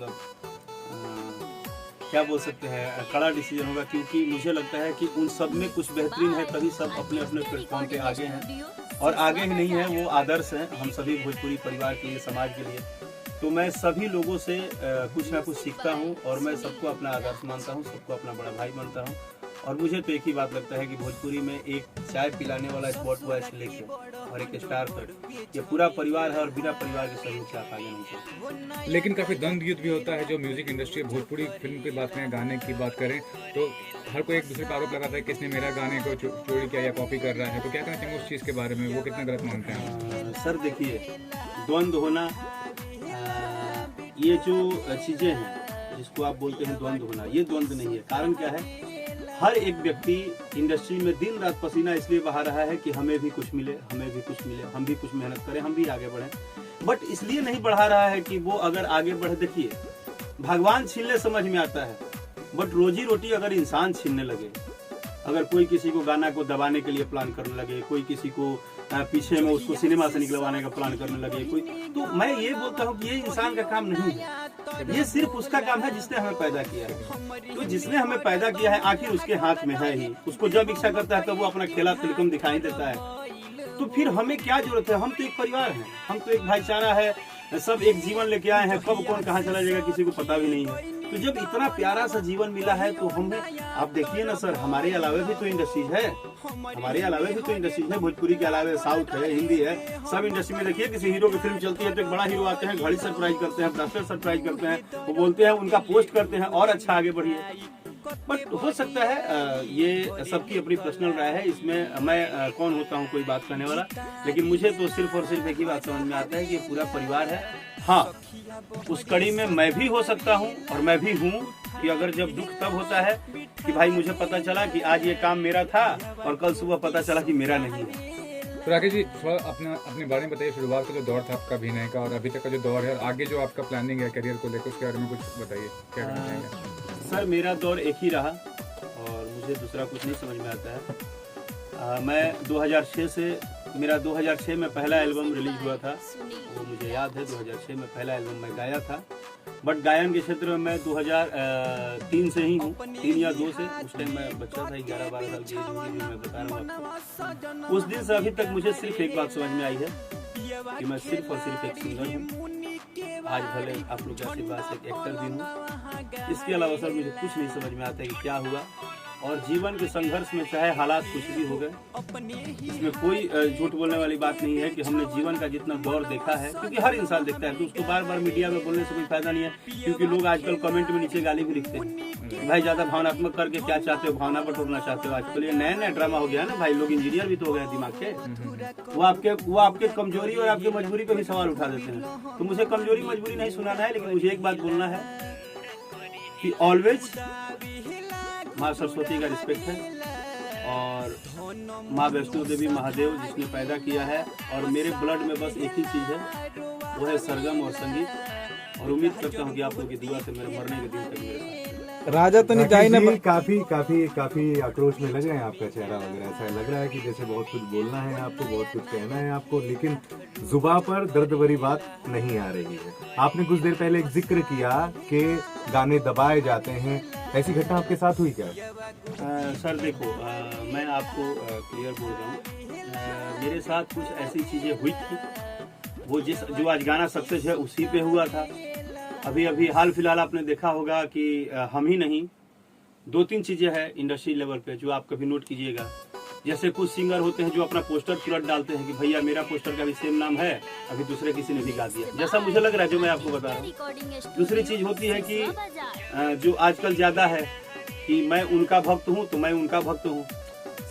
मतलब क्या बोल सकते हैं, कड़ा डिसीजन होगा, क्योंकि मुझे लगता है कि उन सब में कुछ बेहतरीन है, तभी सब अपने अपने प्लेटफॉर्म पे आगे हैं। और आगे ही नहीं है, वो आदर्श हैं हम सभी भोजपुरी परिवार के लिए, समाज के लिए। तो मैं सभी लोगों से कुछ ना कुछ सीखता हूँ और मैं सबको अपना आदर्श मानता हूँ, सबको अपना बड़ा भाई मानता हूँ। और मुझे तो एक ही बात लगता है कि भोजपुरी में एक चाय पिलाने वाला स्पॉट बॉय से लेके और एक स्टार तक ये पूरा परिवार है, और बिना परिवार के सहयोग से आप आगे नहीं चलते। लेकिन काफ़ी द्वंद्व युद्ध भी होता है जो म्यूजिक इंडस्ट्री, भोजपुरी फिल्म की बात करें, गाने की बात करें, तो हर कोई एक दूसरे पर आरोप लगाता है किसने मेरा गाने को चोरी किया या कॉपी कर रहा है। तो क्या कहना चाहिए उस चीज़ के बारे में, वो कितना गलत मानते हैं? सर देखिए, द्वंद्व होना, ये जो चीज़ें हैं जिसको आप बोलते हैं द्वंद्व होना, ये द्वंद्व नहीं है। कारण क्या है, हर एक व्यक्ति इंडस्ट्री में दिन रात पसीना इसलिए बहा रहा है कि हमें भी कुछ मिले, हमें भी कुछ मिले, हम भी कुछ मेहनत करें, हम भी आगे बढ़ें। बट इसलिए नहीं बढ़ा रहा है कि वो अगर आगे बढ़े। देखिए, भगवान छीनने समझ में आता है, बट रोजी रोटी अगर इंसान छीनने लगे, अगर कोई किसी को गाना को दबाने के लिए प्लान करने लगे, कोई किसी को पीछे में उसको सिनेमा से निकलवाने का प्लान करने लगे कोई, तो मैं ये बोलता हूँ कि ये इंसान का काम नहीं है, ये सिर्फ उसका काम है जिसने हमें पैदा किया है। तो जिसने हमें पैदा किया है आखिर उसके हाथ में है ही, उसको जब इच्छा करता है तो वो अपना खेला फिल्म दिखाई देता है। तो फिर हमें क्या जरूरत है, हम तो एक परिवार हैं, हम तो एक भाईचारा है, सब एक जीवन लेके आए हैं, कब कौन कहाँ चला जाएगा किसी को पता भी नहीं है। तो जब इतना प्यारा सा जीवन मिला है तो हमें, आप देखिए ना सर, हमारे अलावे भी तो इंडस्ट्रीज है, हमारे अलावे भी तो इंडस्ट्रीज है, भोजपुरी के अलावे साउथ है, हिंदी है, सब इंडस्ट्री में देखिए किसी हीरो की फिल्म चलती है तो एक बड़ा हीरो आते हैं, घड़ी सरप्राइज करते हैं, ब्रास्लेट सरप्राइज करते हैं, वो बोलते हैं, उनका पोस्ट करते हैं और अच्छा आगे बढ़िए। बट हो सकता है ये सबकी अपनी पर्सनल राय है, इसमें मैं कौन होता हूँ कोई बात कहने वाला। लेकिन मुझे तो सिर्फ और सिर्फ एक ही बात समझ में आता है कि ये पूरा परिवार है। हाँ, उस कड़ी में मैं भी हो सकता हूँ और मैं भी हूँ कि अगर जब दुख तब होता है कि भाई मुझे पता चला कि आज ये काम मेरा था और कल सुबह पता चला कि मेरा नहीं है। तो राकेश जी, थोड़ा अपने बारे में बताइए, शुरुआत का जो दौर था आपका अभिनय का और अभी तक का जो दौर है, और आगे जो आपका प्लानिंग है करियर को लेकर, उसके बारे में कुछ बताइए, क्या करना चाहेंगे? सर मेरा दौर एक ही रहा और मुझे दूसरा कुछ नहीं समझ में आता है। मैं 2006 से, मेरा 2006 में पहला एल्बम रिलीज हुआ था, वो मुझे याद है, 2006 में पहला एल्बम मैं गाया था। बट गायन के क्षेत्र में मैं 2003 से ही हूँ, 3 या 2 से। उस टाइम मैं बच्चा था, 11-12 साल की एज में, मैं बता रहा हूँ आपको। उस दिन से अभी तक मुझे सिर्फ एक बात समझ में आई है कि मैं सिर्फ और सिर्फ एक सिंगर हूँ। आज भले आप लोग के आशीर्वाद से एक एक्टर भी हूँ। इसके अलावा सर मुझे कुछ नहीं समझ में आता है कि क्या हुआ। और जीवन के संघर्ष में चाहे हालात कुछ भी हो गए, इसमें कोई झूठ बोलने वाली बात नहीं है कि हमने जीवन का जितना दौर देखा है, क्योंकि हर इंसान देखता है, तो उसको बार बार मीडिया में बोलने से कोई फायदा नहीं है। क्योंकि लोग आजकल कमेंट में नीचे गाली भी लिखते हैं, भाई ज्यादा भावनात्मक करके क्या चाहते हो, भावना बटोरना चाहते हो। आजकल ये नया नया ड्रामा हो गया ना भाई, लोग इंजीनियर भी तो हो गए दिमाग के, वो आपके कमजोरी और आपकी मजबूरी को भी सवाल उठा देते हैं। तो मुझे कमजोरी मजबूरी नहीं सुनाना है, लेकिन मुझे एक बात बोलना है कि ऑलवेज माँ सरस्वती का रिस्पेक्ट है और माँ वैष्णो देवी महादेव जिसने पैदा किया है, और मेरे ब्लड में बस एक ही चीज़ है, वो है सरगम और संगीत। और उम्मीद करता हूँ कि आप लोगों की दुआ से मेरे मरने के दिन तक मेरे साथ। राजा तो नहीं गाय ना, काफी आक्रोश में लग रहे हैं आपका चेहरा वगैरह, ऐसा लग रहा है कि जैसे बहुत कुछ बोलना है आपको, बहुत कुछ कहना है आपको, लेकिन जुबान पर दर्द भरी बात नहीं आ रही है। आपने कुछ देर पहले एक जिक्र किया कि गाने दबाए जाते हैं, ऐसी घटना आपके साथ हुई क्या? सर देखो, मैं आपको क्लियर बोल रहा हूँ, मेरे साथ कुछ ऐसी चीजें हुई थी, वो जो आज गाना सक्सेस है उसी पे हुआ था। अभी हाल फिलहाल आपने देखा होगा कि हम ही नहीं, 2-3 चीजें हैं इंडस्ट्री लेवल पे जो आप कभी नोट कीजिएगा। जैसे कुछ सिंगर होते हैं जो अपना पोस्टर तुरंत डालते हैं कि भैया मेरा पोस्टर का भी सेम नाम है, अभी दूसरे किसी ने भी गा दिया, जैसा मुझे लग रहा है जो मैं आपको बता रहा हूँ। दूसरी चीज होती है कि जो आजकल ज्यादा है कि मैं उनका भक्त हूँ तो मैं उनका भक्त हूँ।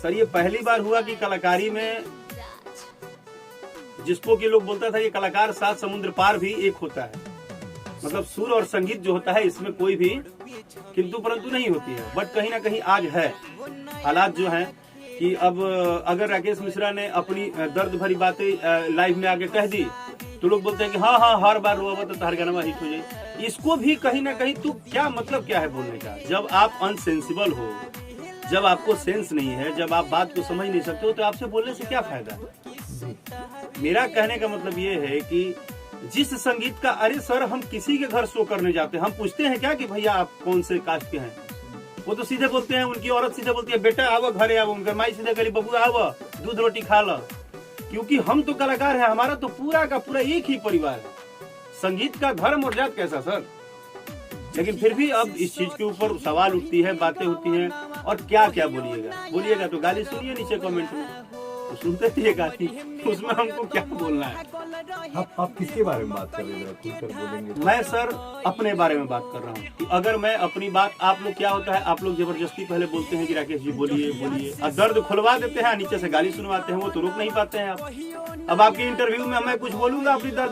सर ये पहली बार हुआ कि कलाकारी में जिसको कि लोग बोलता था कि कलाकार 7 समुद्र पार भी एक होता है, मतलब सुर और संगीत जो होता है इसमें कोई भी किंतु परंतु नहीं होती है। बट कहीं ना कहीं आज है हालात जो हैं कि अब अगर राकेश मिश्रा ने अपनी दर्द भरी बातें लाइव में आगे कह दी तो लोग बोलते हैं कि हाँ हर बार रोवा तो हर गाना हिट हो जाए। इसको भी कहीं ना कहीं तो क्या मतलब क्या है बोलने का, जब आप अनसेंसिबल हो, जब आपको सेंस नहीं है, जब आप बात को समझ नहीं सकते हो तो आपसे बोलने से क्या फायदा है। मेरा कहने का मतलब ये है कि जिस संगीत का, अरे सर हम किसी के घर शो करने जाते हैं, हम पूछते हैं क्या कि भैया आप कौन से कास्ट के हैं? वो तो सीधे बोलते हैं, उनकी औरत सीधे बोलती है बेटा आओ घरे आओ, उनका माई सीधे करी बबू आओ दूध रोटी खा लो। क्योंकि हम तो कलाकार हैं, हमारा तो पूरा का पूरा एक ही परिवार है। संगीत का धर्म और जात कैसा सर? लेकिन फिर भी अब इस चीज के ऊपर सवाल उठती है, बातें होती हैं, और क्या क्या बोलिएगा तो गाली सुनिए नीचे कमेंट में, तो सुनते रहिए गाली, उसमें हमको क्या बोलना है। आप किसके बारे में बात कर रहे हैं, जरा खुलकर बोलेंगे? मैं सर अपने बारे में बात कर रहा हूँ कि अगर मैं अपनी बात, आप लोग क्या होता है, आप लोग जबरदस्ती पहले बोलते हैं कि राकेश जी बोलिए बोलिए, और दर्द खुलवा देते हैं, नीचे से गाली सुनवाते हैं, वो तो रोक नहीं पाते हैं आप। अब आपके इंटरव्यू में मैं कुछ बोलूंगा अपनी दर्द